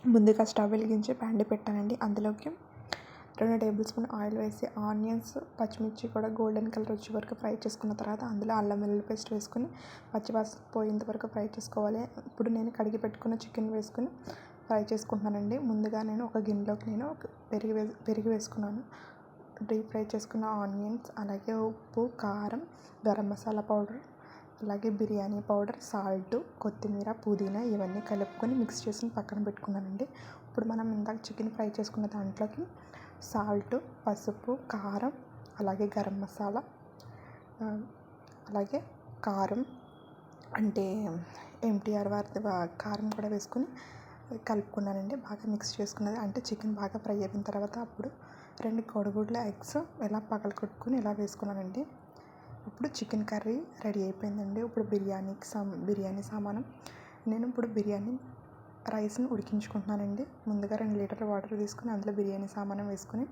ముందుగా స్టవ్ వెలిగించి ప్యాన్ పెట్టానండి. అందులోకి 2 టేబుల్ స్పూన్ ఆయిల్ వేసి ఆనియన్స్, పచ్చిమిర్చి కూడా గోల్డెన్ కలర్ వచ్చే వరకు ఫ్రై చేసుకున్న తర్వాత అందులో అల్లం వెల్లుల్లి పేస్ట్ వేసుకొని పచ్చివాసన పోయేంత వరకు ఫ్రై చేసుకోవాలి. ఇప్పుడు నేను కడిగి పెట్టుకున్న చికెన్ వేసుకొని ఫ్రై చేసుకుంటున్నానండి. ముందుగా నేను ఒక గిన్నెలోకి నేను పెరుగు వేసుకున్నాను. డీప్ ఫ్రై చేసుకున్న ఆనియన్స్, అలాగే ఉప్పు, కారం, గరం మసాలా పౌడర్, అలాగే బిర్యానీ పౌడర్, సాల్ట్, కొత్తిమీర, పుదీనా ఇవన్నీ కలుపుకొని మిక్స్ చేసి పక్కన పెట్టుకున్నానండి. ఇప్పుడు మనం ఇందాక చికెన్ ఫ్రై చేసుకున్న దాంట్లోకి సాల్ట్, పసుపు, కారం, అలాగే గరం మసాలా, అలాగే కారం అంటే ఎంటీఆర్ వారి కారం కూడా వేసుకొని కలుపుకున్నానండి. బాగా మిక్స్ చేసుకున్నది అంటే చికెన్ బాగా ఫ్రై అయిన తర్వాత అప్పుడు 2 కోడిగుడ్ల ఎగ్స్ ఇలా పగలగొట్టుకొని ఇలా వేసుకున్నానండి. ఇప్పుడు చికెన్ కర్రీ రెడీ అయిపోయిందండి. ఇప్పుడు బిర్యానీ సామానం నేను ఇప్పుడు బిర్యానీ రైస్ని ఉడికించుకుంటున్నానండి. ముందుగా 2 లీటర్ల వాటర్ తీసుకుని అందులో బిర్యానీ సామానం వేసుకొని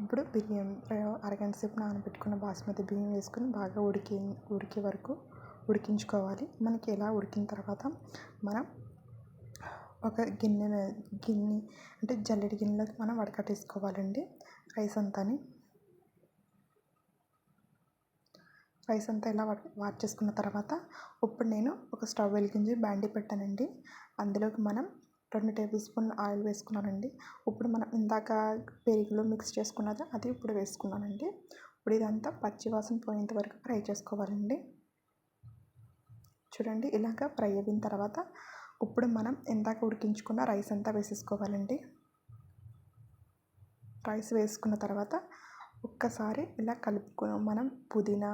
ఇప్పుడు అరగంట సేపు నానబెట్టుకున్న బాస్మతి బియ్యం వేసుకొని బాగా ఉడికే వరకు ఉడికించుకోవాలి. మనకి ఇలా ఉడికిన తర్వాత మనం ఒక గిన్నె అంటే జల్లెడ గిన్నెలోకి మనం వడకట్టేసుకోవాలండి రైస్ అంతా ఇలా వార్చేసుకున్న తర్వాత ఇప్పుడు నేను ఒక స్టవ్ వెలిగించి బాండీ పెట్టానండి. అందులోకి మనం 2 టేబుల్ స్పూన్ ఆయిల్ వేసుకున్నానండి. ఇప్పుడు మనం ఇందాక పెరుగులో మిక్స్ చేసుకున్నది అది ఇప్పుడు వేసుకున్నానండి. ఇప్పుడు ఇదంతా పచ్చి వాసన పోయేంత వరకు ఫ్రై చేసుకోవాలండి. చూడండి ఇలాగ ఫ్రై అయిన తర్వాత ఇప్పుడు మనం ఇందాక ఉడికించుకున్న రైస్ అంతా వేసేసుకోవాలండి. రైస్ వేసుకున్న తర్వాత ఒక్కసారి ఇలా కలుపుకొని మనం పుదీనా,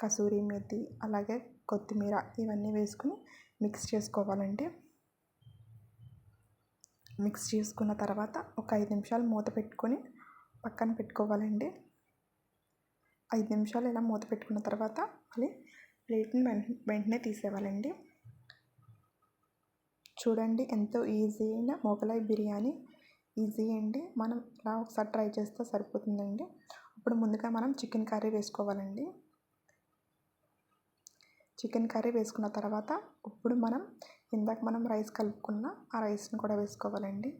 కసూరి మేతి, అలాగే కొత్తిమీర ఇవన్నీ వేసుకుని మిక్స్ చేసుకోవాలండి. మిక్స్ చేసుకున్న తర్వాత ఒక 5 నిమిషాలు మూత పెట్టుకొని పక్కన పెట్టుకోవాలండి. 5 నిమిషాలు ఇలా మూత పెట్టుకున్న తర్వాత మళ్ళీ ప్లేట్ని వెంటనే తీసేయాలండి. చూడండి ఎంతో ఈజీ అయిన మొగలాయ్ బిర్యానీ ఈజీ అండి. మనం ఇలా ఒకసారి ట్రై చేస్తే సరిపోతుందండి. ఇప్పుడు ముందుగా మనం చికెన్ కర్రీ వేసుకోవాలండి. చికెన్ కర్రీ వేసుకున్న తర్వాత ఇప్పుడు ఇందాక మనం రైస్ కలుపుకున్న ఆ రైస్ని కూడా వేసుకోవాలండి.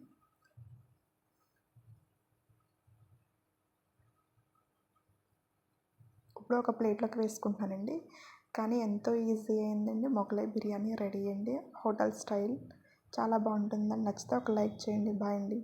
ఇప్పుడు ఒక ప్లేట్లోకి వేసుకుంటున్నానండి. కానీ ఎంతో ఈజీ అయిందండి. మొగలాయ్ బిర్యానీ రెడీ అండి. హోటల్ స్టైల్ చాలా బాగుంటుందండి. నచ్చితే ఒక లైక్ చేయండి. బాయ్ అండి.